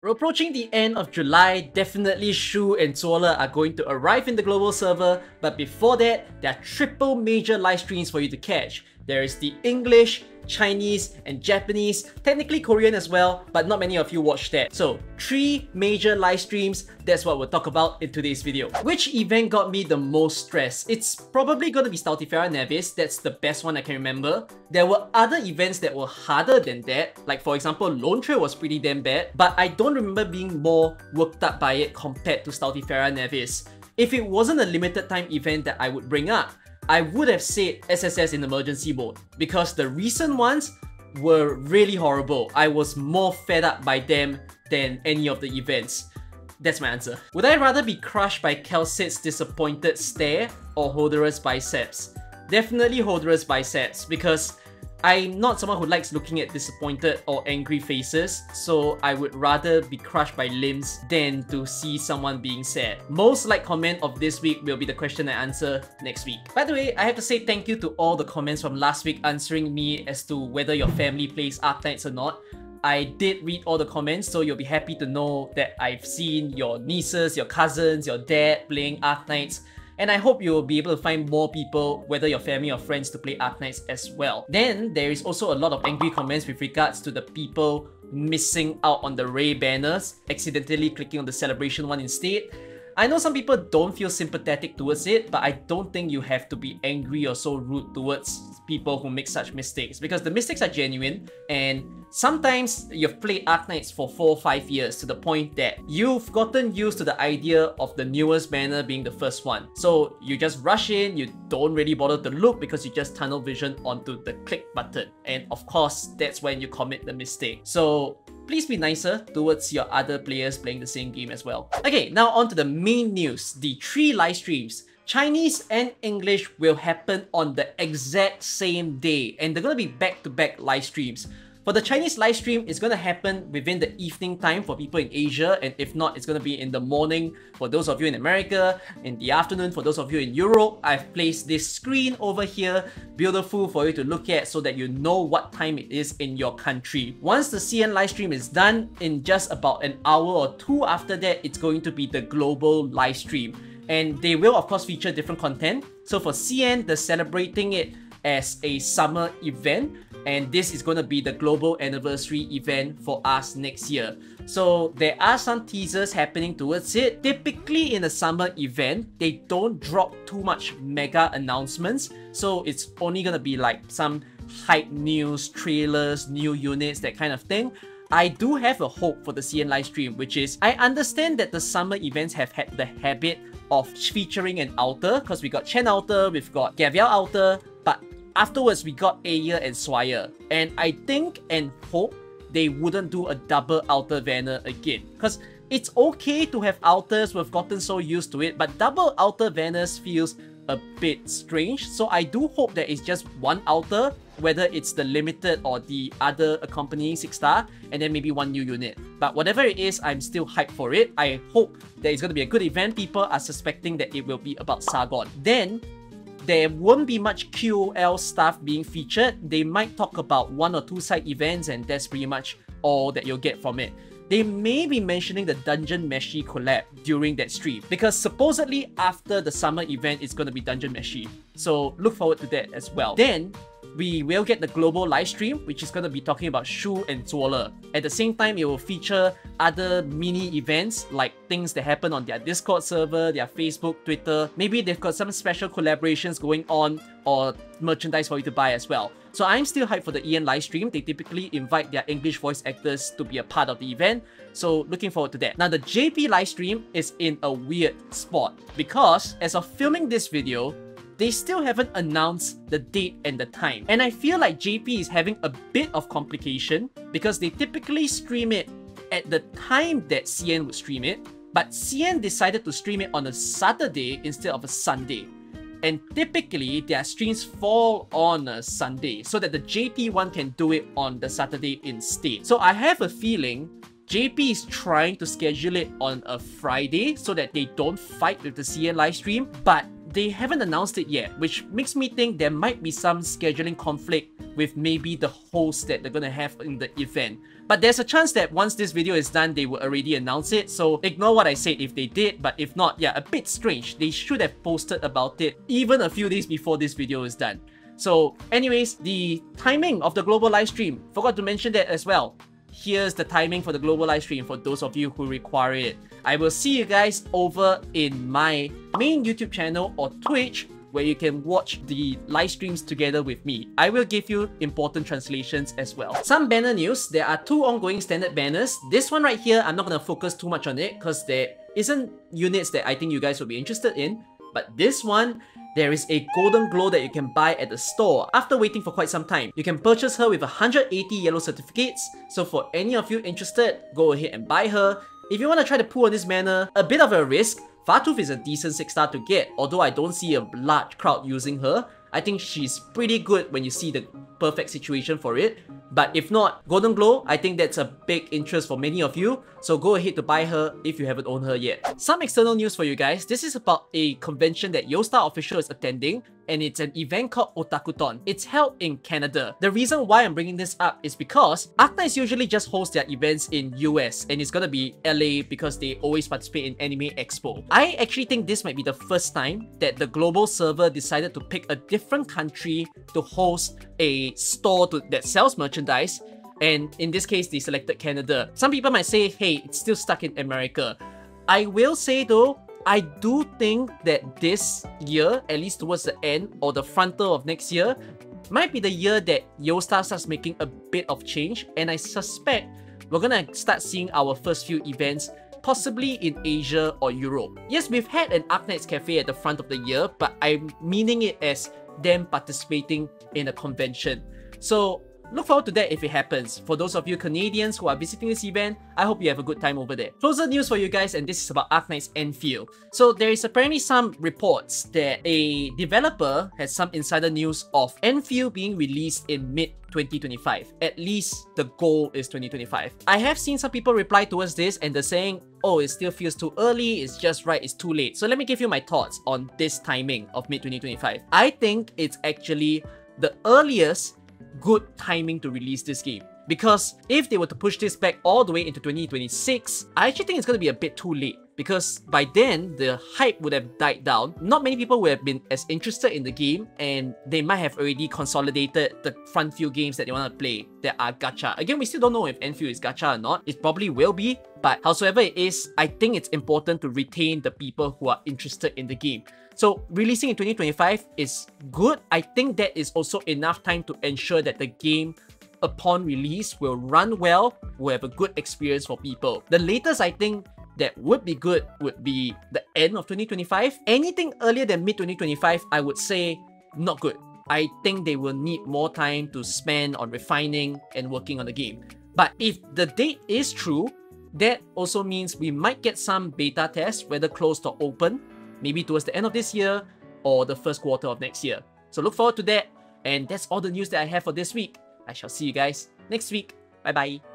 We're approaching the end of July. Definitely Shu and Zuola are going to arrive in the global server, but before that, there are triple major live streams for you to catch. There is the English, Chinese, and Japanese, technically Korean as well, but not many of you watch that. So, 3 major live streams, that's what we'll talk about in today's video. Which event got me the most stress? It's probably gonna be Stultifera Nevis, that's the best one I can remember. There were other events that were harder than that, like for example, Lone Trail was pretty damn bad, but I don't remember being more worked up by it compared to Stultifera Nevis. If it wasn't a limited time event that I would bring up, I would have said SSS in emergency mode, because the recent ones were really horrible. I was more fed up by them than any of the events. That's my answer. Would I rather be crushed by Kelsid's disappointed stare or Hodorous biceps? Definitely Hodorous biceps, because I'm not someone who likes looking at disappointed or angry faces, so I would rather be crushed by limbs than to see someone being sad. Most liked comment of this week will be the question I answer next week. By the way, I have to say thank you to all the comments from last week answering me as to whether your family plays Arknights or not. I did read all the comments, so you'll be happy to know that I've seen your nieces, your cousins, your dad playing Arknights. And I hope you'll be able to find more people, whether your family or friends, to play Arknights as well. Then, there is also a lot of angry comments with regards to the people missing out on the Ray banners, accidentally clicking on the celebration one instead. I know some people don't feel sympathetic towards it, but I don't think you have to be angry or so rude towards people who make such mistakes, because the mistakes are genuine, and sometimes you've played Arknights for 4 or 5 years to the point that you've gotten used to the idea of the newest banner being the first one. So you just rush in, you don't really bother to look because you just tunnel vision onto the click button. And of course, that's when you commit the mistake. So please be nicer towards your other players playing the same game as well. Okay, now on to the main news, the 3 live streams. Chinese and English will happen on the exact same day, and they're gonna be back-to-back live streams. For the Chinese live stream, it's gonna happen within the evening time for people in Asia, and if not, it's gonna be in the morning for those of you in America, in the afternoon for those of you in Europe. I've placed this screen over here, beautiful for you to look at so that you know what time it is in your country. Once the CN live stream is done, in just about an hour or 2 after that, it's going to be the global live stream. And they will of course feature different content. So for CN, they're celebrating it as a summer event, and this is going to be the global anniversary event for us next year. So there are some teasers happening towards it. Typically in a summer event, they don't drop too much mega announcements, so it's only going to be like some hype news, trailers, new units, that kind of thing. I do have a hope for the CN live stream, which is, I understand that the summer events have had the habit of featuring an altar, because we got Chen altar, we've got Gavial altar, but afterwards we got Aya and Swire. And I think and hope they wouldn't do a double altar banner again, because it's okay to have altars, we've gotten so used to it, but double altar banners feels a bit strange. So I do hope that it's just one altar, whether it's the limited or the other accompanying 6-star, and then maybe one new unit. But whatever it is, I'm still hyped for it. I hope that it's going to be a good event. People are suspecting that it will be about Sargon. Then there won't be much QOL stuff being featured. They might talk about 1 or 2 side events, and that's pretty much all that you'll get from it. They may be mentioning the Dungeon Meshi collab during that stream, because supposedly after the summer event, it's going to be Dungeon Meshi. So look forward to that as well. Then we will get the global live stream, which is going to be talking about Shu and Zuola. At the same time, it will feature other mini events, like things that happen on their Discord server, their Facebook, Twitter. Maybe they've got some special collaborations going on, or merchandise for you to buy as well. So I'm still hyped for the EN live stream. They typically invite their English voice actors to be a part of the event, so looking forward to that. Now the JP live stream is in a weird spot, because as of filming this video, they still haven't announced the date and the time. And I feel like JP is having a bit of complication, because they typically stream it at the time that CN would stream it, but CN decided to stream it on a Saturday instead of a Sunday. And typically, their streams fall on a Sunday, so that the JP one can do it on the Saturday instead. So I have a feeling JP is trying to schedule it on a Friday so that they don't fight with the CN live stream, but they haven't announced it yet, which makes me think there might be some scheduling conflict with maybe the host that they're gonna have in the event. But there's a chance that once this video is done, they will already announce it, so ignore what I said if they did, but if not, yeah, a bit strange. They should have posted about it even a few days before this video is done. So anyways, the timing of the global live stream, forgot to mention that as well. Here's the timing for the global live stream for those of you who require it. I will see you guys over in my main YouTube channel or Twitch, where you can watch the live streams together with me. I will give you important translations as well. Some banner news. There are 2 ongoing standard banners. This one right here, I'm not going to focus too much on it because there isn't units that I think you guys will be interested in. But this one, there is a golden glow that you can buy at the store after waiting for quite some time. You can purchase her with 180 yellow certificates. So for any of you interested, go ahead and buy her. If you want to try to pull on this banner, a bit of a risk. Fartooth is a decent 6-star to get, although I don't see a large crowd using her. I think she's pretty good when you see the perfect situation for it. But if not, Golden Glow, I think that's a big interest for many of you, so go ahead to buy her if you haven't owned her yet. Some external news for you guys. This is about a convention that YoStar Official is attending, and it's an event called Otakuthon. It's held in Canada. The reason why I'm bringing this up is because Arknights usually just host their events in US, and it's gonna be LA because they always participate in Anime Expo. I actually think this might be the first time that the global server decided to pick a different country to host a store that sells merchandise, and in this case, they selected Canada. Some people might say, hey, it's still stuck in America. I will say though, I do think that this year, at least towards the end or the frontal of next year, might be the year that YoStar starts making a bit of change, and I suspect we're gonna start seeing our first few events possibly in Asia or Europe. Yes, we've had an Arknights Cafe at the front of the year, but I'm meaning it as them participating in a convention. So look forward to that if it happens. For those of you Canadians who are visiting this event, I hope you have a good time over there. Closer news for you guys, and this is about Arknights Endfield. So there is apparently some reports that a developer has some insider news of Endfield being released in mid-2025. At least the goal is 2025. I have seen some people reply towards this and they're saying, oh, it still feels too early, it's just right, it's too late. So let me give you my thoughts on this timing of mid-2025. I think it's actually the earliest good timing to release this game, because if they were to push this back all the way into 2026, I actually think it's going to be a bit too late, because by then the hype would have died down. Not many people would have been as interested in the game, and they might have already consolidated the front few games that they want to play that are gacha. Again, we still don't know if Endfield is gacha or not. It probably will be, but howsoever it is, I think it's important to retain the people who are interested in the game. So releasing in 2025 is good. I think that is also enough time to ensure that the game upon release will run well, will have a good experience for people. The latest I think that would be good would be the end of 2025. Anything earlier than mid-2025, I would say not good. I think they will need more time to spend on refining and working on the game. But if the date is true, that also means we might get some beta tests, whether closed or open, maybe towards the end of this year or the first quarter of next year. So look forward to that. And that's all the news that I have for this week. I shall see you guys next week. Bye bye.